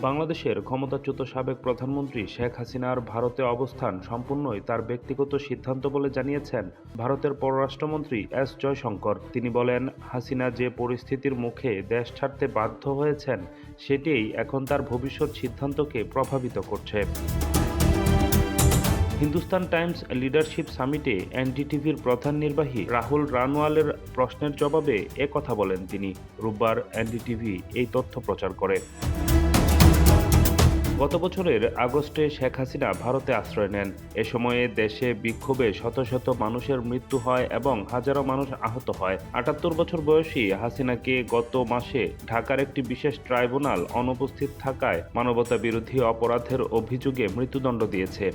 বাংলাদেশের ক্ষমতাচ্যুত সাবেক প্রধানমন্ত্রী শেখ হাসিনার ভারতে অবস্থান সম্পূর্ণই তার ব্যক্তিগত সিদ্ধান্ত বলে জানিয়েছেন ভারতের পররাষ্ট্রমন্ত্রী এস জয়শঙ্কর। তিনি বলেন, হাসিনা যে পরিস্থিতির মুখে দেশ ছাড়তে বাধ্য হয়েছেন সেটিই এখন তার ভবিষ্যৎ সিদ্ধান্তকে প্রভাবিত করছে। হিন্দুস্তান টাইমস লিডারশিপ সামিটে এনডিটিভির প্রধান নির্বাহী রাহুল রানওয়ালের প্রশ্নের জবাবে কথা বলেন তিনি। রোববার এনডিটিভি এই তথ্য প্রচার করে। গত বছরের আগস্টে শেখ হাসিনা ভারতে আশ্রয় নেন। এ সময়ে দেশে বিক্ষোভে শত শত মানুষের মৃত্যু হয় এবং হাজারো মানুষ আহত হয়। ৭৮ বছর বয়সী হাসিনাকে গত মাসে ঢাকার একটি বিশেষ ট্রাইব্যুনাল অনুপস্থিত থাকায় মানবতাবিরোধী অপরাধের অভিযোগে মৃত্যুদণ্ড দিয়েছে।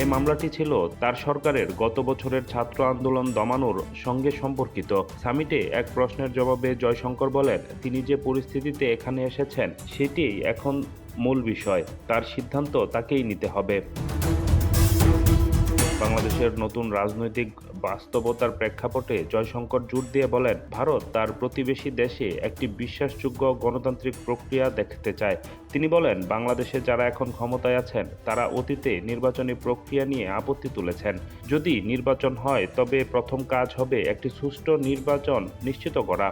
এই মামলাটি ছিল তার সরকারের গত বছরের ছাত্র আন্দোলন দমানোর সঙ্গে সম্পর্কিত। সামিটে এক প্রশ্নের জবাবে জয়শঙ্কর বলেন, তিনি যে পরিস্থিতিতে এখানে এসেছেন সেটিই এখন মূল বিষয়। তার সিদ্ধান্ত তাকেই নিতে হবে। বাংলাদেশের নতুন রাজনৈতিক বাস্তবতার প্রেক্ষাপটে জয়শঙ্কর জোর দিয়ে বলেন, ভারত তার প্রতিবেশী দেশে একটি বিশ্বাসযোগ্য গণতান্ত্রিক প্রক্রিয়া দেখতে চায়। তিনি বলেন, বাংলাদেশে যারা এখন ক্ষমতায় আছেন তারা অতীতে নির্বাচনী প্রক্রিয়া নিয়ে আপত্তি তুলেছেন। যদি নির্বাচন হয় তবে প্রথম কাজ হবে একটি সুষ্ঠু নির্বাচন নিশ্চিত করা।